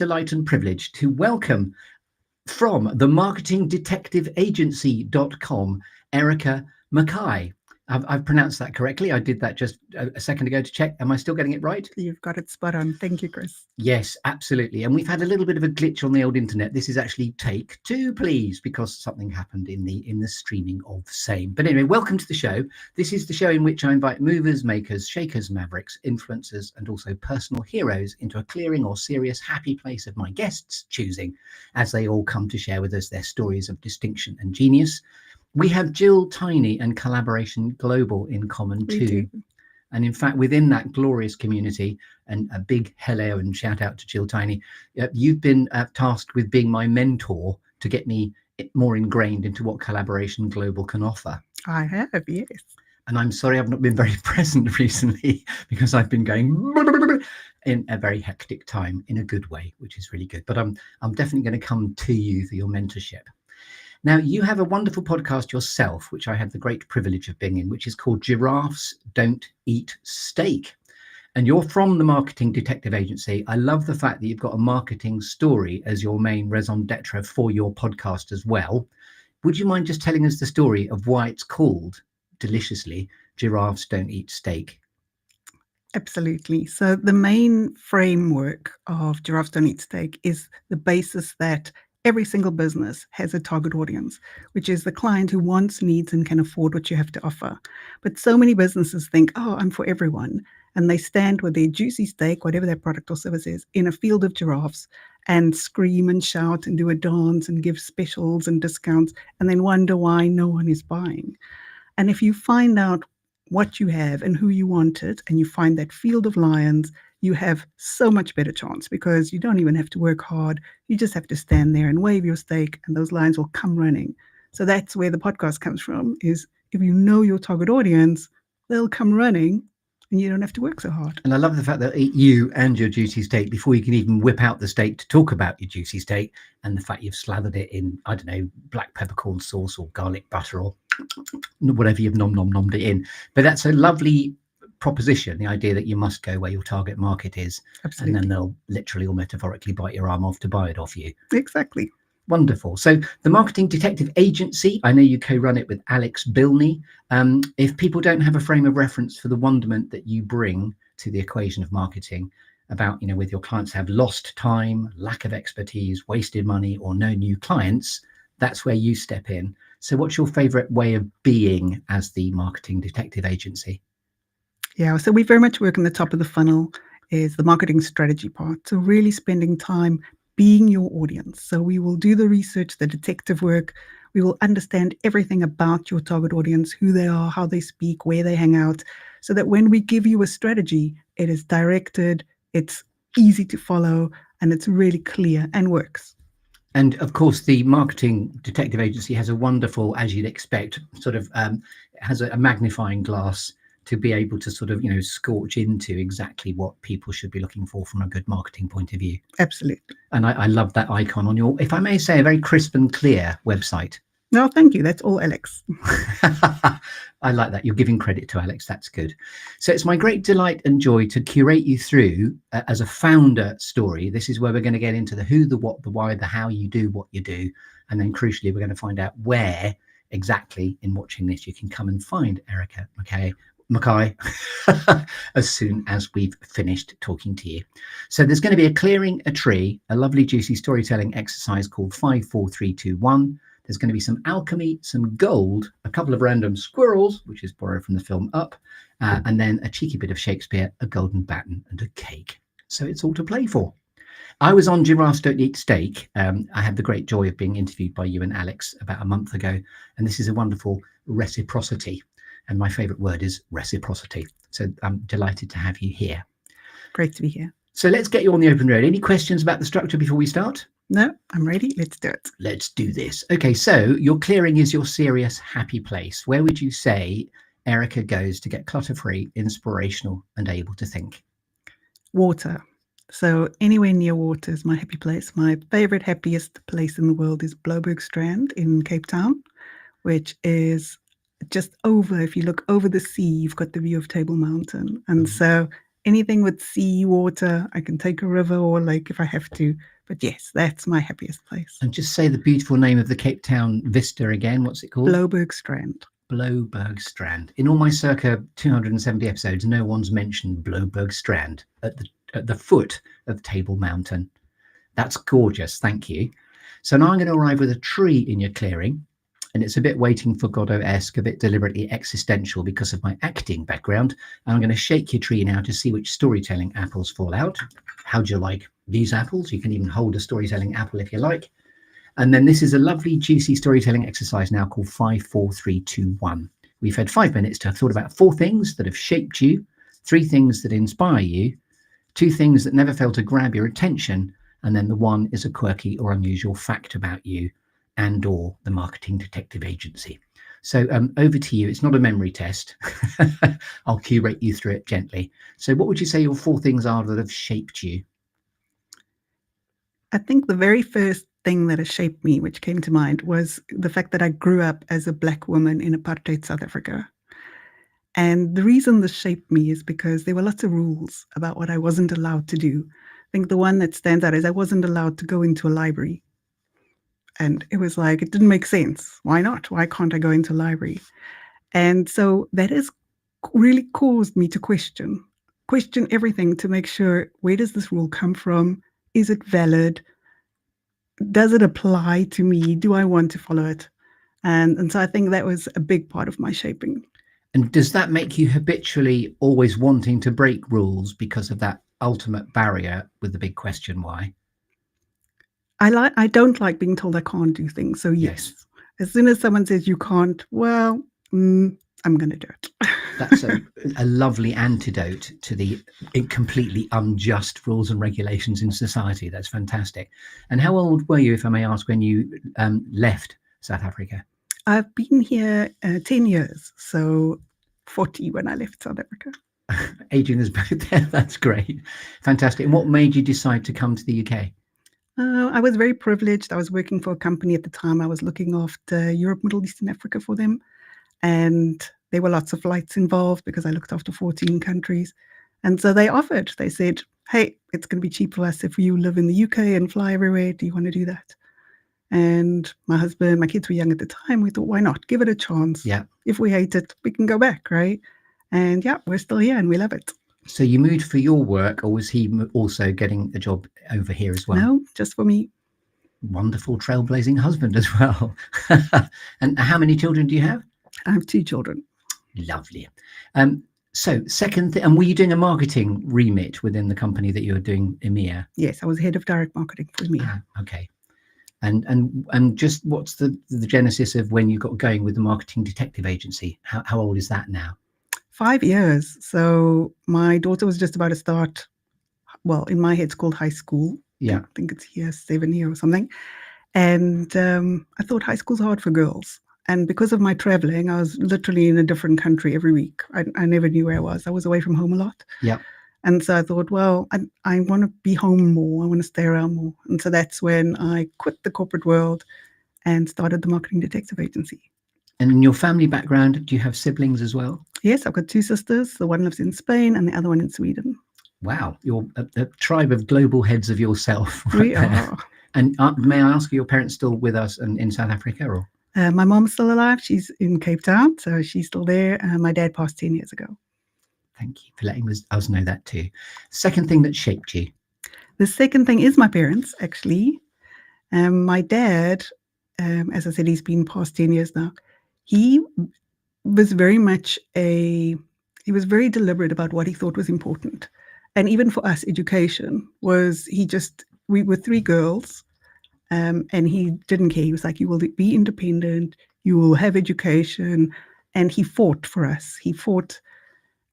Delight and privilege to welcome from the marketingdetectiveagency.com, Erica Mackay. I've pronounced that correctly. I did that just a second ago to check. Am I still getting it right? You've got it spot on. Thank you, Chris. Yes, absolutely. And we've had a little bit of a glitch on the old internet. This is actually take 2, please, because something happened in the streaming of same. But anyway, welcome to the show. This is the show in which I invite movers, makers, shakers, mavericks, influencers, and also personal heroes into a clearing or serious happy place of my guests' choosing, as they all come to share with us their stories of distinction and genius. We have Jill Tiny and Collaboration Global in common too. And in fact, within that glorious community, and a big hello and shout out to Jill Tiny, you've been tasked with being my mentor to get me more ingrained into what Collaboration Global can offer. I have, yes. And I'm sorry I've not been very present recently because I've been going in a very hectic time in a good way, which is really good. But I'm definitely going to come to you for your mentorship. Now, you have a wonderful podcast yourself, which I had the great privilege of being in, which is called Giraffes Don't Eat Steak. And you're from the Marketing Detective Agency. I love the fact that you've got a marketing story as your main raison d'etre for your podcast as well. Would you mind just telling us the story of why it's called, deliciously, Giraffes Don't Eat Steak? Absolutely. So the main framework of Giraffes Don't Eat Steak is the basis that every single business has a target audience, which is the client who wants, needs, and can afford what you have to offer. But so many businesses think, oh, I'm for everyone. And they stand with their juicy steak, whatever their product or service is, in a field of giraffes and scream and shout and do a dance and give specials and discounts and then wonder why no one is buying. And if you find out what you have and who you want it, and you find that field of lions, you have so much better chance because you don't even have to work hard. You just have to stand there and wave your steak and those lions will come running. So that's where the podcast comes from, is if you know your target audience, they'll come running and you don't have to work so hard. And I love the fact that you and your juicy steak, before you can even whip out the steak to talk about your juicy steak, and the fact you've slathered it in, I don't know, black peppercorn sauce or garlic butter or whatever you've nommed it in. But that's a lovely proposition, the idea that you must go where your target market is. Absolutely. And then they'll literally or metaphorically bite your arm off to buy it off you. Exactly. Wonderful. So the Marketing Detective Agency, I know you co-run it with Alex Bilney. If people don't have a frame of reference for the wonderment that you bring to the equation of marketing, about, with your clients have lost time, lack of expertise, wasted money, or no new clients, that's where you step in. So what's your favorite way of being as the Marketing Detective Agency? Yeah, so we very much work in the top of the funnel, is the marketing strategy part. So really spending time being your audience. So we will do the research, the detective work. We will understand everything about your target audience, who they are, how they speak, where they hang out, so that when we give you a strategy, it is directed, it's easy to follow, and it's really clear and works. And of course, the Marketing Detective Agency has a wonderful, as you'd expect, sort of has a magnifying glass to be able to sort of, scorch into exactly what people should be looking for from a good marketing point of view. Absolutely. And I love that icon on your, if I may say, a very crisp and clear website. No, thank you. That's all Alex. I like that. You're giving credit to Alex. That's good. So it's my great delight and joy to curate you through as a founder story. This is where we're going to get into the who, the what, the why, the how you do what you do. And then crucially, we're going to find out where exactly in watching this you can come and find Erica Mackay as soon as we've finished talking to you. So there's going to be a clearing a tree, a lovely juicy storytelling exercise called 5, 4, 3, 2, 1. There's going to be some alchemy, some gold, a couple of random squirrels, which is borrowed from the film Up, and then a cheeky bit of Shakespeare, a golden baton and a cake. So it's all to play for. I was on Giraffes Don't Eat Steak. I had the great joy of being interviewed by you and Alex about a month ago. And this is a wonderful reciprocity. And my favorite word is reciprocity. So I'm delighted to have you here. Great to be here. So let's get you on the open road. Any questions about the structure before we start? No, I'm ready. Let's do it. Let's do this. Okay, so your clearing is your serious, happy place. Where would you say Erica goes to get clutter-free, inspirational, and able to think? Water. So anywhere near water is my happy place. My favorite, happiest place in the world is Blouberg Strand in Cape Town, which is just over, if you look over the sea, you've got the view of Table Mountain. And so anything with sea water. I can take a river or a lake if I have to. But yes, that's my happiest place. And just say the beautiful name of the Cape Town vista again. What's it called? Blouberg Strand. Blouberg Strand. In all my circa 270 episodes, no one's mentioned Blouberg Strand at the foot of Table Mountain. That's gorgeous. Thank you. So now I'm going to arrive with a tree in your clearing. And it's a bit Waiting for Godot-esque, a bit deliberately existential because of my acting background. And I'm going to shake your tree now to see which storytelling apples fall out. How do you like these apples? You can even hold a storytelling apple if you like. And then this is a lovely, juicy storytelling exercise now called 5, 4, 3, 2, 1. We've had 5 minutes to have thought about 4 things that have shaped you, 3 things that inspire you, 2 things that never fail to grab your attention, and then the 1 is a quirky or unusual fact about you and or the marketing detective agency. So over to you. It's not a memory test. I'll curate you through it gently. So what would you say your 4 things are that have shaped you? I think the very first thing that has shaped me, which came to mind, was the fact that I grew up as a Black woman in apartheid South Africa. And the reason this shaped me is because there were lots of rules about what I wasn't allowed to do. I think the one that stands out is I wasn't allowed to go into a library. And it was like, it didn't make sense. Why not? Why can't I go into a library? And so that has really caused me to question everything to make sure, where does this rule come from? Is it valid? Does it apply to me? Do I want to follow it? And so I think that was a big part of my shaping. And does that make you habitually always wanting to break rules because of that ultimate barrier with the big question why? I don't like being told I can't do things. So yes. As soon as someone says you can't, well, I'm going to do it. That's a lovely antidote to the completely unjust rules and regulations in society. That's fantastic. And how old were you, if I may ask, when you left South Africa? I've been here 10 years, so 40 when I left South Africa. Aging us both there. That's great. Fantastic. And what made you decide to come to the UK? I was very privileged. I was working for a company at the time. I was looking after Europe, Middle East and Africa for them. And there were lots of flights involved because I looked after 14 countries. And so they said, hey, it's going to be cheap for us if you live in the UK and fly everywhere. Do you want to do that? And my husband, my kids were young at the time. We thought, why not? Give it a chance. Yeah. If we hate it, we can go back, right? And yeah, we're still here and we love it. So you moved for your work, or was he also getting a job over here as well? No, just for me. Wonderful trailblazing husband as well. And how many children do you have? I have 2 children. Lovely. So second thing, and were you doing a marketing remit within the company that you were doing EMEA? Yes, I was head of direct marketing for EMEA. Okay. And just what's the genesis of when you got going with the marketing detective agency? How old is that now? 5 years. So my daughter was just about to start, well, in my head it's called high school. Yeah. I think it's year 7 or something. And I thought high school's hard for girls. And because of my traveling, I was literally in a different country every week. I never knew where I was. I was away from home a lot. Yeah. And so I thought, well, I want to be home more. I want to stay around more. And so that's when I quit the corporate world and started the marketing detective agency. And in your family background, do you have siblings as well? Yes, I've got 2 sisters. The one lives in Spain and the other one in Sweden. Wow, you're a tribe of global heads of yourself. Right we are. And may I ask, are your parents still with us in South Africa? Or? My mom's still alive. She's in Cape Town, so she's still there. My dad passed 10 years ago. Thank you for letting us know that too. Second thing that shaped you? The second thing is my parents, actually. My dad, as I said, he's been past 10 years now. He was very much he was very deliberate about what he thought was important. And even for us, education was, we were 3 girls, and he didn't care. He was like, you will be independent, you will have education. And he fought for us. He fought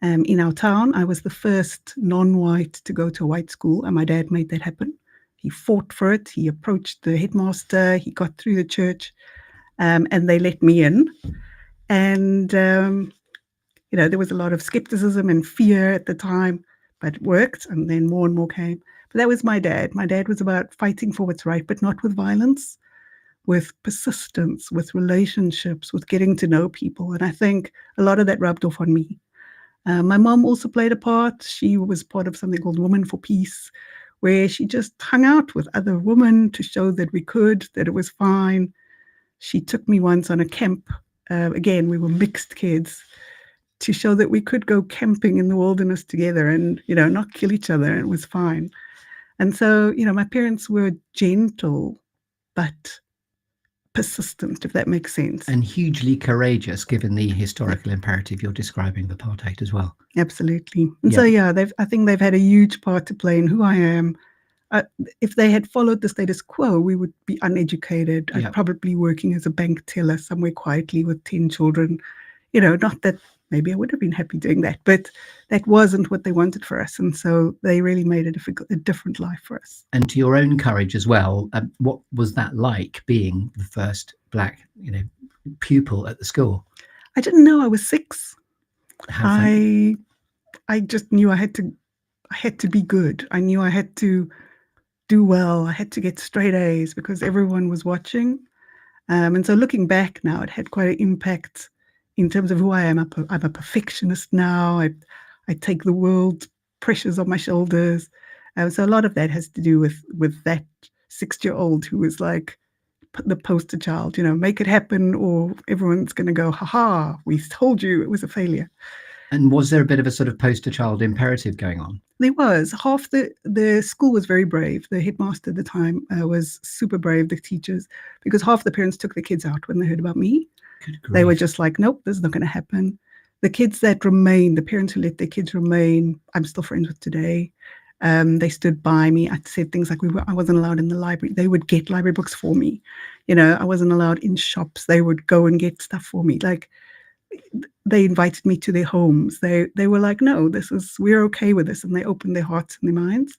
in our town. I was the first non-white to go to a white school, and my dad made that happen. He fought for it. He approached the headmaster. He got through the church, and they let me in. And, there was a lot of skepticism and fear at the time, but it worked. And then more and more came. But that was my dad. My dad was about fighting for what's right, but not with violence, with persistence, with relationships, with getting to know people. And I think a lot of that rubbed off on me. My mom also played a part. She was part of something called Women for Peace, where she just hung out with other women to show that we could, that it was fine. She took me once on a camp. Again, we were mixed kids, to show that we could go camping in the wilderness together and, not kill each other. And it was fine. And so, my parents were gentle, but persistent, if that makes sense. And hugely courageous, given the historical imperative you're describing of apartheid as well. Absolutely. And so, I think they've had a huge part to play in who I am. If they had followed the status quo, we would be uneducated. I'd probably working as a bank teller somewhere quietly with 10 children. Not that maybe I would have been happy doing that, but that wasn't what they wanted for us. And so they really made a different life for us. And to your own courage as well, what was that like, being the first Black, pupil at the school? I didn't know I was 6. How funny. I just knew I had to be good. I knew I had to do well. I had to get straight A's because everyone was watching. And so looking back now, it had quite an impact in terms of who I am. I'm a perfectionist now. I take the world's pressures on my shoulders. So a lot of that has to do with that 6-year-old who was like the poster child, make it happen or everyone's going to go, ha, we told you it was a failure. And was there a bit of a sort of poster child imperative going on? There was. Half the school was very brave. The headmaster at the time was super brave, the teachers, because half the parents took the kids out when they heard about me. Good grief. They were just like, nope, this is not going to happen. The kids that remained, the parents who let their kids remain, I'm still friends with today. They stood by me. I said things like I wasn't allowed in the library. They would get library books for me. I wasn't allowed in shops. They would go and get stuff for me. Like, they invited me to their homes. They were like, no, we're okay with this. And they opened their hearts and their minds.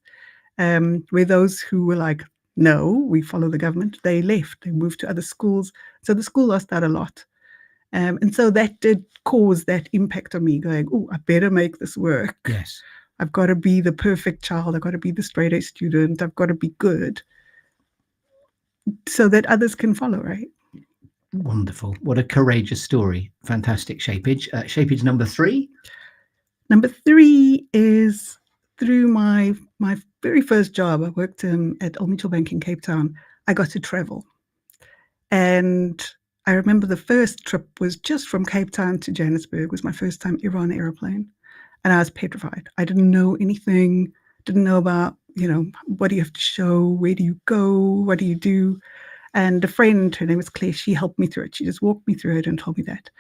Where those who were like, no, we follow the government, they left. They moved to other schools. So the school lost out a lot. And so that did cause that impact on me going, oh, I better make this work. Yes. I've got to be the perfect child. I've got to be the straight A student. I've got to be good so that others can follow, right? Wonderful. What a courageous story. Fantastic shapeage. Shapeage number 3? Number 3 is through my very first job. I worked at Old Mutual Bank in Cape Town. I got to travel. And I remember the first trip was just from Cape Town to Johannesburg. It was my first time ever on an aeroplane. And I was petrified. I didn't know anything, didn't know about, what do you have to show? Where do you go? What do you do? And a friend, her name was Claire, she helped me through it. She just walked me through it and told me that.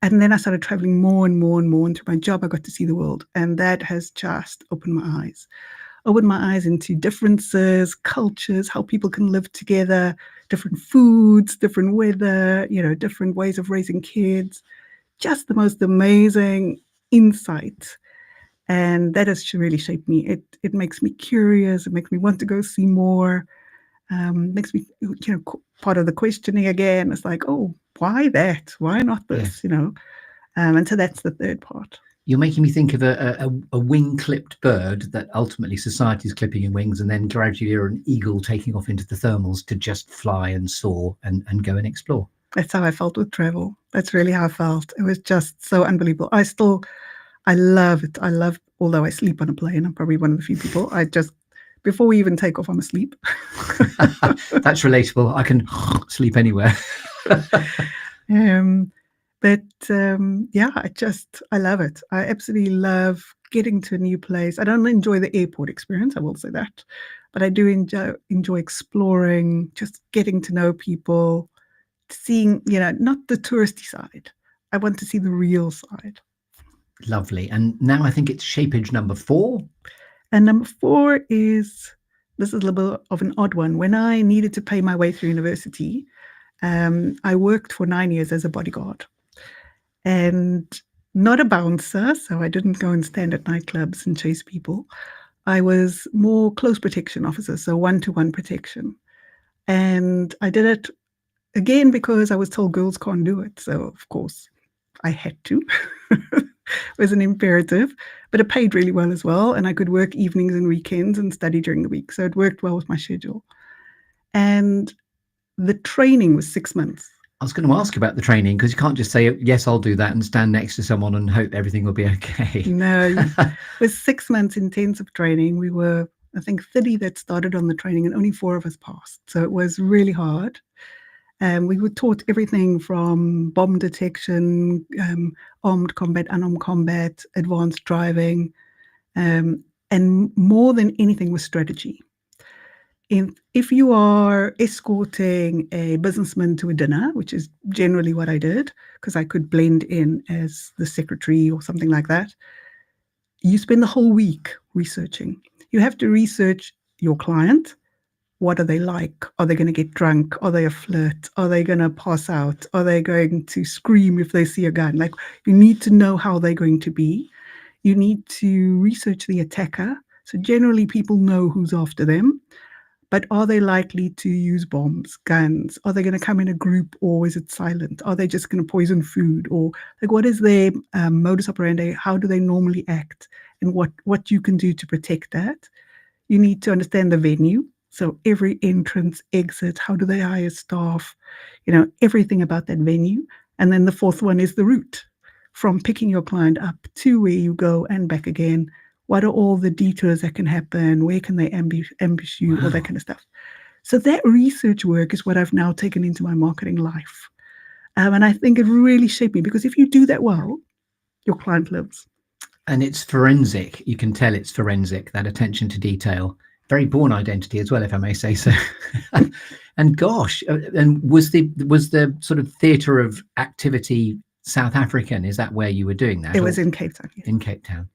And then I started traveling more and more and more. And through my job, I got to see the world. And that has just opened my eyes into differences, cultures, how people can live together, different foods, different weather, different ways of raising kids. Just the most amazing insight. And that has really shaped me. It makes me curious. It makes me want to go see more. Makes me, part of the questioning again. It's like, oh, why that? Why not this? Yeah. And so that's the third part. You're making me think of a wing-clipped bird that ultimately society is clipping in wings, and then gradually you're an eagle taking off into the thermals to just fly and soar and go and explore. That's how I felt with travel. That's really how I felt. It was just so unbelievable. I love it. Although I sleep on a plane, I'm probably one of the few people. Before we even take off, I'm asleep. That's relatable. I can sleep anywhere. I love it. I absolutely love getting to a new place. I don't enjoy the airport experience, I will say that, but I do enjoy exploring, just getting to know people, seeing, not the touristy side. I want to see the real side. Lovely. And now I think it's shapeage number 4. And number 4 is, this is a little bit of an odd one. When I needed to pay my way through university, I worked for 9 years as a bodyguard. And not a bouncer, so I didn't go and stand at nightclubs and chase people. I was more close protection officer, so one-to-one protection. And I did it, again, because I was told girls can't do it. So, of course, I had to. It was an imperative, but it paid really well as well. And I could work evenings and weekends and study during the week. So it worked well with my schedule. And the training was 6 months. I was going to ask about the training, because you can't just say, yes, I'll do that, and stand next to someone and hope everything will be okay. No, it was 6 months intensive training. We were, I think, 30 that started on the training, and only 4 of us passed. So it was really hard. We were taught everything from bomb detection, armed combat, unarmed combat, advanced driving, and more than anything was strategy. If you are escorting a businessman to a dinner, which is generally what I did, because I could blend in as the secretary or something like that, you spend the whole week researching. You have to research your client. What are they like? Are they going to get drunk? Are they a flirt? Are they going to pass out? Are they going to scream if they see a gun? Like, you need to know how they're going to be. You need to research the attacker. So generally people know who's after them. But are they likely to use bombs, guns? Are they going to come in a group, or is it silent? Are they just going to poison food? Or like, what is their modus operandi? How do they normally act? And what you can do to protect that? You need to understand the venue. So every entrance, exit, how do they hire staff? Everything about that venue. And then the fourth one is the route, from picking your client up to where you go and back again. What are all the detours that can happen? Where can they ambush you? Wow. All that kind of stuff. So that research work is what I've now taken into my marketing life. And I think it really shaped me, because if you do that well, your client lives. And it's forensic. You can tell it's forensic, that attention to detail. Very Bourne identity as well, if I may say so. And gosh, and was the sort of theatre of activity South African? Is that where you were doing that? It was in Cape Town. Yes. In Cape Town.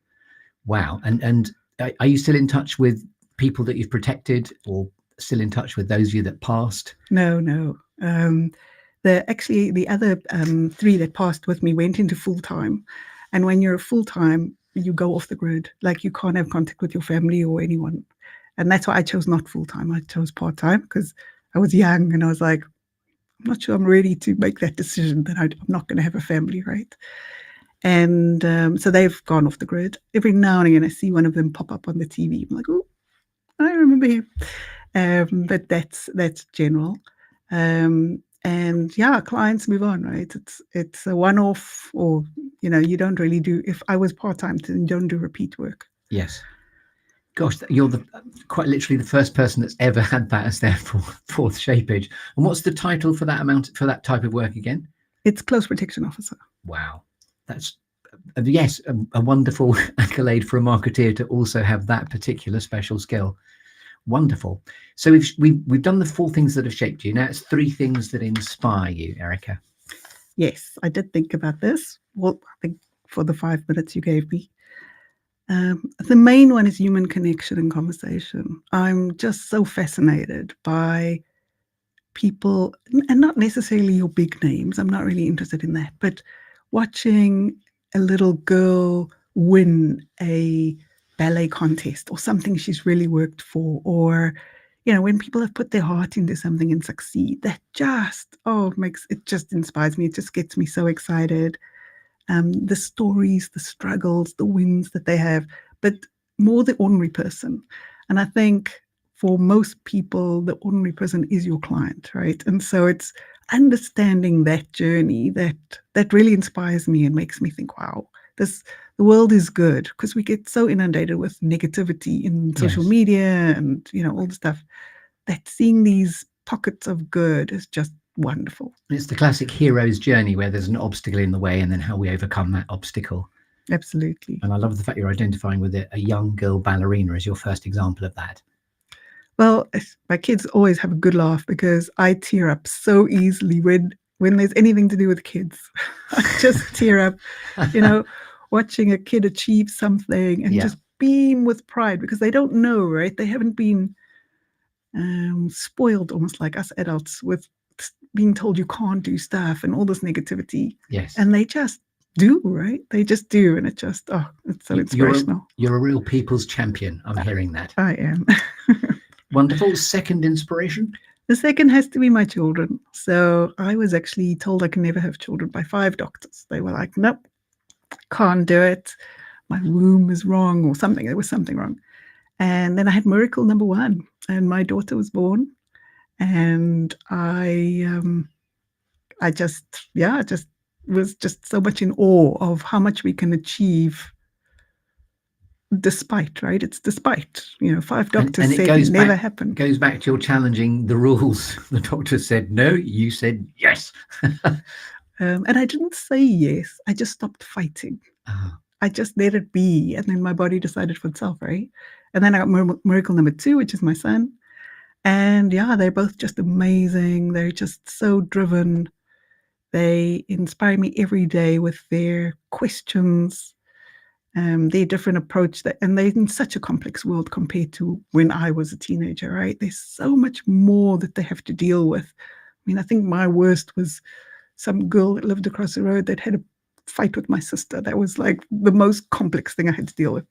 Wow. And are you still in touch with people that you've protected, or still in touch with those of you that passed? No. The other 3 that passed with me went into full-time. And when you're full-time, you go off the grid. Like, you can't have contact with your family or anyone. And that's why I chose not full-time. I chose part-time, because I was young and I was like, I'm not sure I'm ready to make that decision that I'm not going to have a family, right? And so they've gone off the grid. Every now and again, I see one of them pop up on the TV. I'm like, oh, I remember him. But that's general. And yeah, clients move on, right? It's a one-off, or you don't really do. If I was part-time, then you don't do repeat work. Yes. Gosh, you're quite literally the first person that's ever had that as their fourth shapage. And what's the title for that type of work again? It's close protection officer. Wow, that's yes, a wonderful accolade for a marketeer to also have that particular special skill. Wonderful. So we've done the 4 things that have shaped you. Now it's 3 things that inspire you, Erica. Yes, I did think about this. Well, I think for the 5 minutes you gave me. The main one is human connection and conversation. I'm just so fascinated by people, and not necessarily your big names. I'm not really interested in that. But watching a little girl win a ballet contest or something she's really worked for, or when people have put their heart into something and succeed, that just just inspires me. It just gets me so excited. The stories, the struggles, the wins that they have, but more the ordinary person. And I think for most people, the ordinary person is your client, right? And so it's understanding that journey that really inspires me and makes me think, wow, the world is good, because we get so inundated with negativity in social media and all the stuff, that seeing these pockets of good is just wonderful. It's the classic hero's journey, where there's an obstacle in the way and then how we overcome that obstacle. Absolutely. And I love the fact you're identifying with a young girl ballerina as your first example of that. Well, my kids always have a good laugh, because I tear up so easily when there's anything to do with kids. I just tear up, watching a kid achieve something and just beam with pride, because they don't know, right? They haven't been spoiled, almost like us adults, with being told you can't do stuff and all this negativity. Yes. And they just do, right? They just do. And it's so inspirational. You're a real people's champion. I'm hearing that. I am. Wonderful. Second inspiration? The second has to be my children. So I was actually told I can never have children by 5 doctors. They were like, nope, can't do it. My womb is wrong, or something. There was something wrong. And then I had miracle number 1, and my daughter was born. And I I just was just so much in awe of how much we can achieve despite, right? It's despite, 5 doctors and it said goes never back happened. to your challenging the rules. The doctor said no, you said yes. And I didn't say yes. I just stopped fighting. Oh, I just let it be, and then my body decided for itself, right? And then I got miracle number 2, which is my son. And yeah, they're both just amazing. They're just so driven. They inspire me every day with their questions, their different approach. And they're in such a complex world compared to when I was a teenager, right? There's so much more that they have to deal with. I mean, I think my worst was some girl that lived across the road that had a fight with my sister. That was like the most complex thing I had to deal with.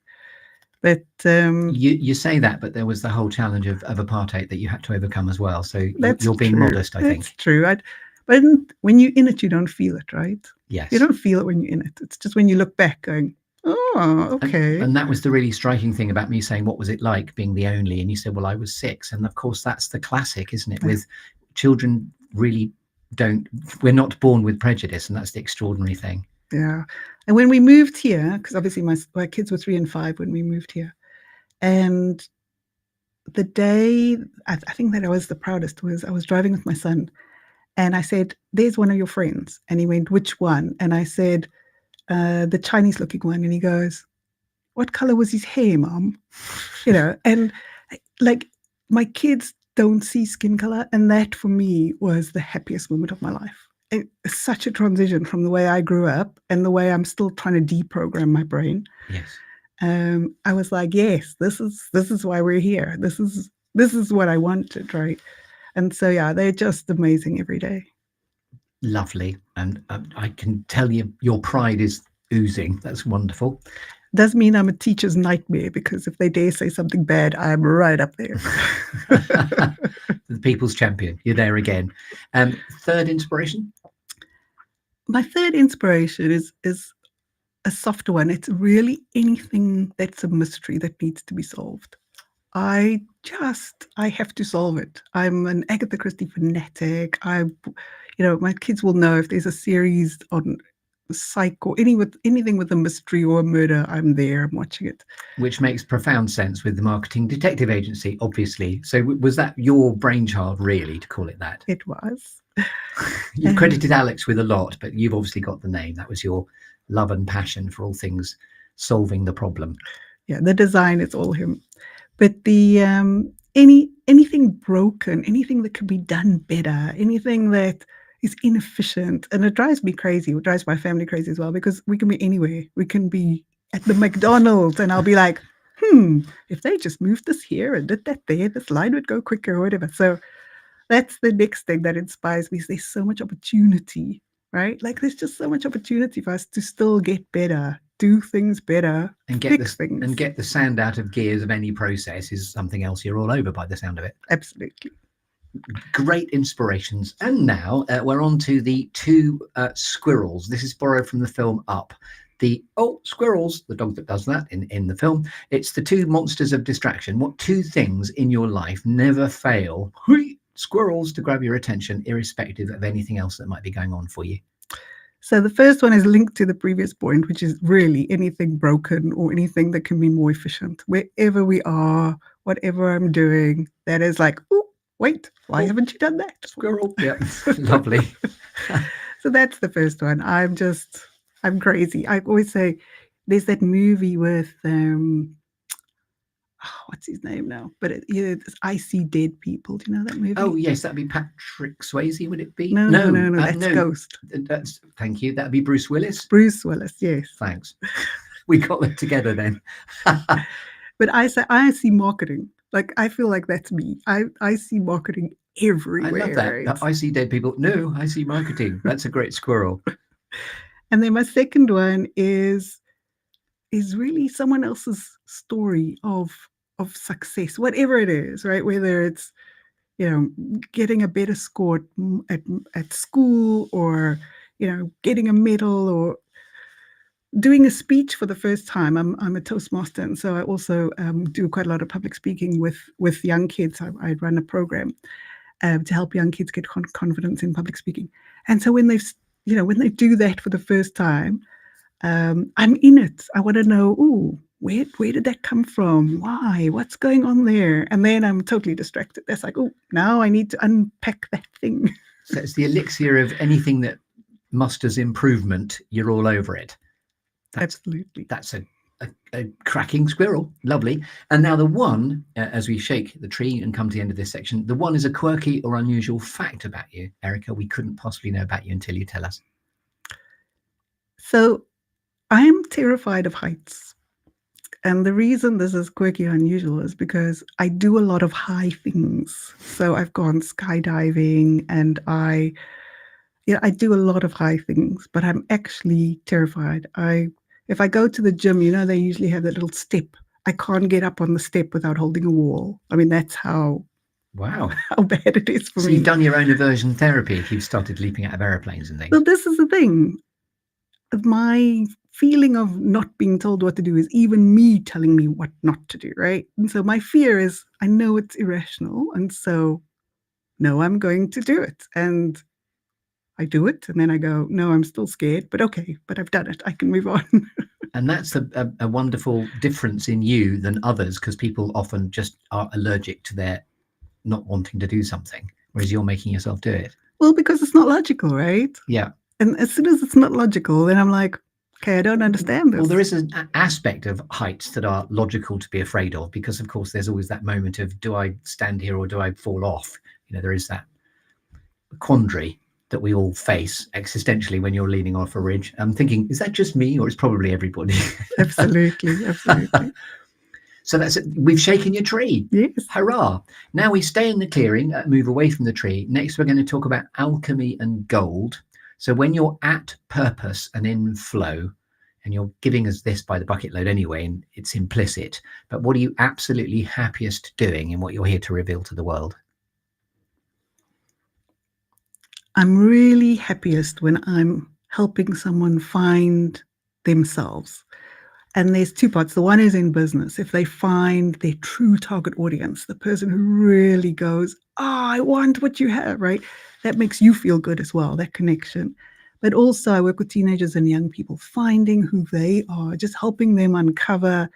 But you say that, but there was the whole challenge of apartheid that you had to overcome as well. So you're being true. modest, I think. That's true. But when you're in it, you don't feel it, right? Yes. You don't feel it when you're in it. It's just when you look back going, oh, okay. And that was the really striking thing about me saying, what was it like being the only? And you said, well, I was 6. And of course, that's the classic, isn't it? With children really we're not born with prejudice. And that's the extraordinary thing. Yeah. And when we moved here, because obviously my kids were 3 and 5 when we moved here. And the day I think that I was the proudest was I was driving with my son. And I said, there's one of your friends. And he went, which one? And I said, the Chinese looking one. And he goes, what color was his hair, Mom? And like my kids don't see skin color. And that for me was the happiest moment of my life. It's such a transition from the way I grew up and the way I'm still trying to deprogram my brain. Yes. I was like, yes, this is why we're here. This is what I wanted, right? And so, yeah, they're just amazing every day. Lovely. And I can tell you your pride is oozing. That's wonderful. Does mean I'm a teacher's nightmare, because if they dare say something bad, I'm right up there. The people's champion. You're there again. Third inspiration? My third inspiration is a softer one. It's really anything that's a mystery that needs to be solved. I have to solve it. I'm an Agatha Christie fanatic. My kids will know if there's a series on psych or anything with a mystery or a murder, I'm there. I'm watching it. Which makes profound sense with the marketing detective agency, obviously. So was that your brainchild, really, to call it that? It was. You've credited Alex with a lot, but you've obviously got the name. That was your love and passion for all things solving the problem. Yeah, the design is all him. But the anything broken, anything that could be done better, anything that is inefficient, and it drives me crazy. It drives my family crazy as well, because we can be anywhere. We can be at the McDonald's, and I'll be like, if they just moved this here and did that there, this line would go quicker or whatever. So that's the next thing that inspires me. Is there's so much opportunity, right? Like there's just so much opportunity for us to still get better, do things better, and fix things. And get the sand out of gears of any process is something else you're all over by the sound of it. Absolutely. Great inspirations. And now we're on to the 2 squirrels. This is borrowed from the film Up. Squirrels, the dog that does that in the film. It's the 2 monsters of distraction. What 2 things in your life never fail, squirrels, to grab your attention, irrespective of anything else that might be going on for you? So the first one is linked to the previous point, which is really anything broken or anything that can be more efficient. Wherever we are, whatever I'm doing, that is like, oh, wait, why haven't you done that? Squirrel. Yeah, lovely. So that's the first one. I'm crazy. I always say there's that movie with, what's his name now? But I See Dead People. Do you know that movie? Oh, yes, that'd be Patrick Swayze, would it be? No, that's no. Ghost. Thank you. That'd be Bruce Willis. Bruce Willis, yes. Thanks. We got them together then. But I see marketing. Like, I feel like that's me. I see marketing everywhere. I love that. Right? I see dead people. No, I see marketing. That's a great squirrel. And then my second one is really someone else's story of success, whatever it is, right? Whether it's, getting a better score at school, or, getting a medal, or doing a speech for the first time. I'm a Toastmaster, and so I also do quite a lot of public speaking with young kids. I run a program to help young kids get confidence in public speaking. And so when when they do that for the first time, I'm in it. I want to know, ooh, where did that come from? Why? What's going on there? And then I'm totally distracted. That's like, oh, now I need to unpack that thing. So it's the elixir of anything that musters improvement. You're all over it. Absolutely. That's a cracking squirrel. Lovely. And now the one, as we shake the tree and come to the end of this section, the one is a quirky or unusual fact about you, Erica. We couldn't possibly know about you until you tell us. So I am terrified of heights. And the reason this is quirky or unusual is because I do a lot of high things. So I've gone skydiving and I do a lot of high things, but I'm actually terrified. If I go to the gym, they usually have that little step. I can't get up on the step without holding a wall. I mean, that's how Wow. How bad it is for me. So you've done your own aversion therapy if you've started leaping out of aeroplanes and things. Well, this is the thing. My feeling of not being told what to do is even me telling me what not to do, right? And so my fear is I know it's irrational, and so no, I'm going to do it. And I do it, and then I go, no, I'm still scared, but okay, but I've done it. I can move on. And that's a wonderful difference in you than others, because people often just are allergic to their not wanting to do something, whereas you're making yourself do it. Well, because it's not logical, right? Yeah. And as soon as it's not logical, then I'm like, okay, I don't understand this. Well, there is an aspect of heights that are logical to be afraid of, because of course there's always that moment of, do I stand here or do I fall off? There is that quandary that we all face existentially when you're leaning off a ridge. I'm thinking, is that just me, or it's probably everybody? Absolutely. So that's it. We've shaken your tree. Yes. Hurrah. Now we stay in the clearing, move away from the tree. Next, we're going to talk about alchemy and gold. So when you're at purpose and in flow, and you're giving us this by the bucket load anyway, and it's implicit, but what are you absolutely happiest doing in what you're here to reveal to the world? I'm really happiest when I'm helping someone find themselves. And there's two parts. The one is in business. If they find their true target audience, the person who really goes, I want what you have, right? That makes you feel good as well, that connection. But also I work with teenagers and young people, finding who they are, just helping them uncover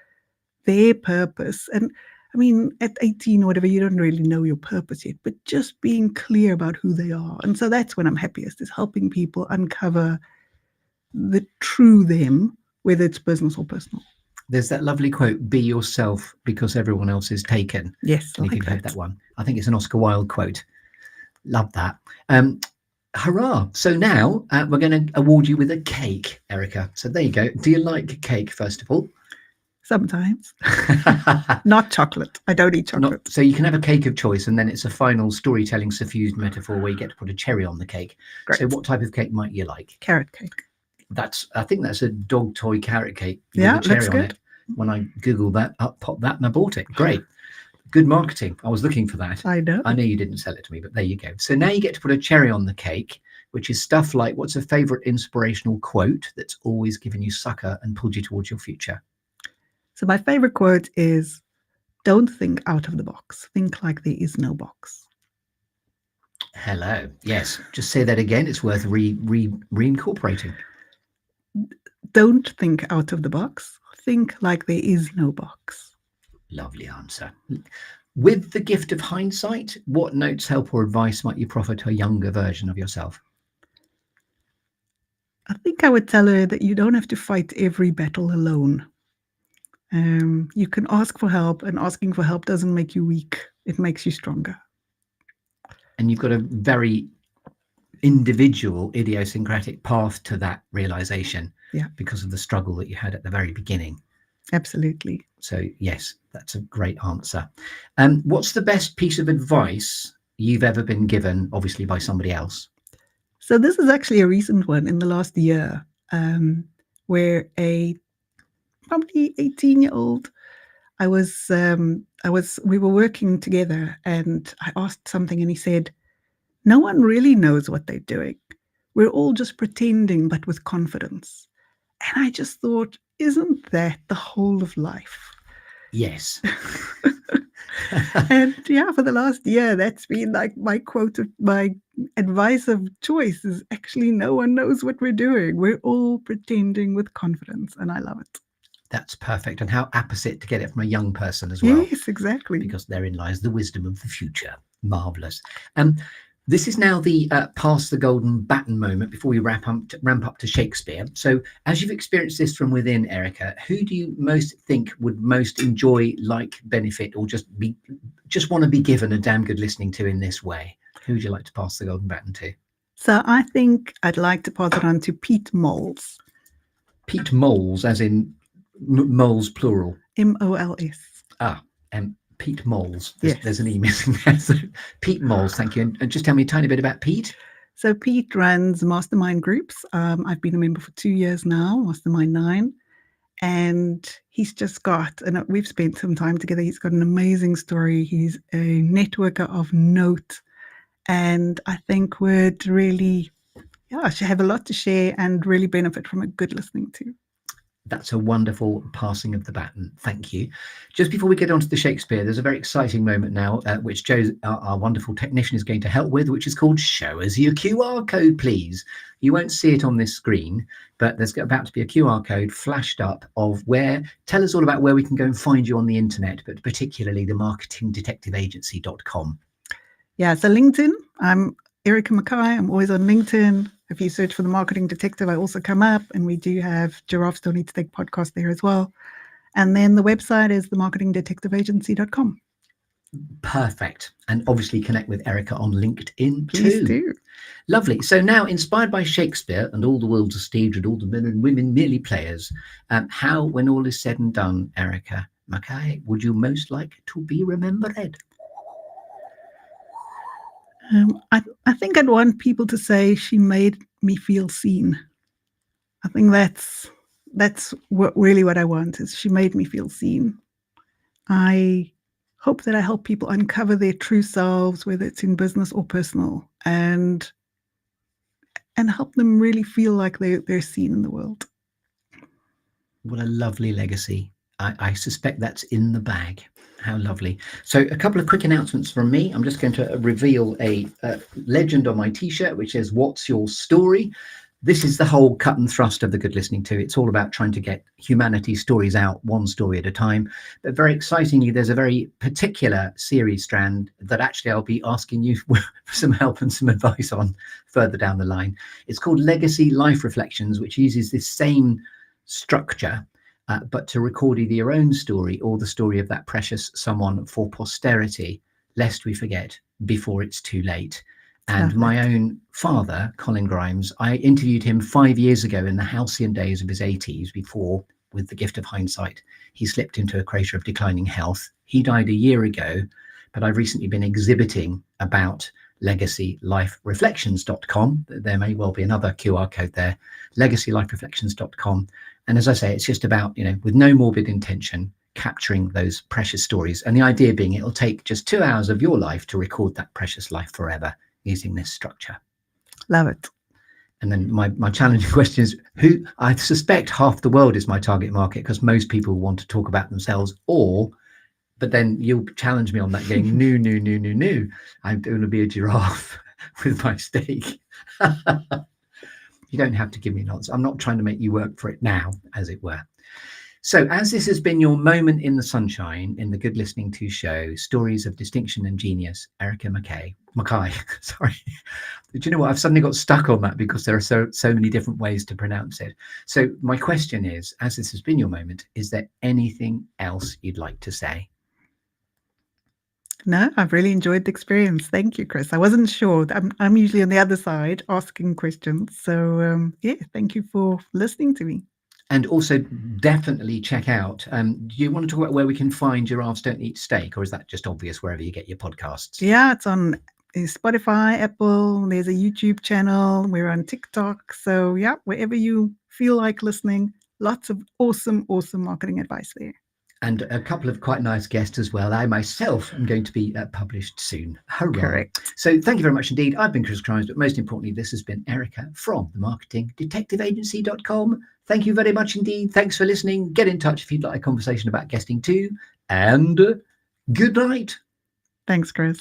their purpose. And I mean, at 18 or whatever, you don't really know your purpose yet, but just being clear about who they are. And so that's when I'm happiest, is helping people uncover the true them, whether it's business or personal. There's that lovely quote, be yourself because everyone else is taken. Yes, I think you've heard that one. I think it's an Oscar Wilde quote. Love that. Hurrah. So now we're going to award you with a cake, Erica. So there you go. Do you like cake, first of all? Sometimes. Not chocolate. I don't eat chocolate. So you can have a cake of choice, and then it's a final storytelling suffused metaphor where you get to put a cherry on the cake. Great. So what type of cake might you like? Carrot cake. I think that's a dog toy carrot cake with a cherry looks on good. it. When I Googled that, up popped that, and I bought it. Great. Good marketing. I was looking for that. I know you didn't sell it to me, but there you go. So now you get to put a cherry on the cake, which is stuff like, what's a favorite inspirational quote that's always given you succor and pulled you towards your future? So my favorite quote is, don't think out of the box. Think like there is no box. Hello. Yes. Just say that again. It's worth reincorporating. Don't think out of the box. Think like there is no box. Lovely answer. With the gift of hindsight, what notes, help, or advice might you proffer to a younger version of yourself? I think I would tell her that you don't have to fight every battle alone. You can ask for help, and asking for help doesn't make you weak. It makes you stronger. And you've got a very individual, idiosyncratic path to that realization, because of the struggle that you had at the very beginning. Absolutely. So yes, that's a great answer. What's the best piece of advice you've ever been given, obviously by somebody else? So this is actually a recent one in the last year, where a probably 18-year-old, we were working together, and I asked something and he said, no one really knows what they're doing. We're all just pretending, but with confidence. And I just thought, isn't that the whole of life? Yes. And yeah, for the last year, that's been like my quote of my advice of choice is actually no one knows what we're doing. We're all pretending with confidence, and I love it. That's perfect. And how apposite to get it from a young person as well, Yes, exactly. because therein lies the wisdom of the future. Marvellous. This is now the pass the golden baton moment before we ramp up to Shakespeare. So, as you've experienced this from within, Erica, who do you most think would most enjoy, like, benefit, or just want to be given a damn good listening to in this way? Who would you like to pass the golden baton to? So I think I'd like to pass it on to Pete Moles. Pete Moles, as in moles plural. Mols. Pete Moles. Yes. There's an E missing there. So, Pete Moles, thank you. And just tell me a tiny bit about Pete. So Pete runs mastermind groups. I've been a member for 2 years now, Mastermind 9. And he's just got, and we've spent some time together, he's got an amazing story. He's a networker of note. And I think would really, should have a lot to share and really benefit from a good listening to. That's a wonderful passing of the baton. Thank you. Just before we get on to the Shakespeare, there's a very exciting moment now, which Joe, our wonderful technician, is going to help with, which is called Show Us Your QR Code, Please. You won't see it on this screen, but there's about to be a QR code flashed up of tell us all about where we can go and find you on the internet, but particularly the marketingdetectiveagency.com. Yeah, so LinkedIn, I'm Erica Mackay. I'm always on LinkedIn. If you search for the Marketing Detective, I also come up, and we do have Giraffes Don't Eat Steak podcast there as well. And then the website is themarketingdetectiveagency.com. Perfect. And obviously connect with Erica on LinkedIn too. Please do. Lovely. So now, inspired by Shakespeare and all the world's a stage and all the men and women merely players, how, when all is said and done, Erica Mackay, would you most like to be remembered? I think I'd want people to say she made me feel seen. I think that's what I want is she made me feel seen. I hope that I help people uncover their true selves, whether it's in business or personal, and help them really feel like they're seen in the world. What a lovely legacy. I suspect that's in the bag. How lovely. So a couple of quick announcements from me. I'm just going to reveal a legend on my t-shirt, which says, "What's your story?" This is the whole cut and thrust of the Good Listening To. It's all about trying to get humanity's stories out one story at a time. But very excitingly, there's a very particular series strand that actually I'll be asking you for some help and some advice on further down the line. It's called Legacy Life Reflections, which uses this same structure, but to record either your own story or the story of that precious someone for posterity, lest we forget before it's too late. And my own father, Colin Grimes, I interviewed him 5 years ago in the halcyon days of his 80s, before, with the gift of hindsight, he slipped into a crater of declining health. He died a year ago, but I've recently been exhibiting about LegacyLifeReflections.com. There may well be another QR code there, LegacyLifeReflections.com. And as I say, it's just about, with no morbid intention, capturing those precious stories. And the idea being it'll take just 2 hours of your life to record that precious life forever using this structure. Love it. And then my challenging question is, who I suspect half the world is my target market, because most people want to talk about themselves, but then you'll challenge me on that going, no, I'm going to be a giraffe with my steak. You don't have to give me an answer. I'm not trying to make you work for it now, as it were. So, as this has been your moment in the sunshine in the Good Listening To show, stories of distinction and genius, Erica Mackay, sorry. Do you know what? I've suddenly got stuck on that because there are so many different ways to pronounce it. So my question is, as this has been your moment, is there anything else you'd like to say? No, I've really enjoyed the experience. Thank you, Chris. I wasn't sure. I'm usually on the other side asking questions. So thank you for listening to me. And also definitely check out, do you want to talk about where we can find Giraffes Don't Eat Steak, or is that just obvious wherever you get your podcasts? Yeah, it's on Spotify, Apple, there's a YouTube channel, we're on TikTok. So yeah, wherever you feel like listening, lots of awesome marketing advice there. And a couple of quite nice guests as well. I myself am going to be published soon. Hurrah. Correct. So thank you very much indeed. I've been Chris Grimes, but most importantly, this has been Erica from the marketingdetectiveagency.com. Thank you very much indeed. Thanks for listening. Get in touch if you'd like a conversation about guesting too. And Good night. Thanks, Chris.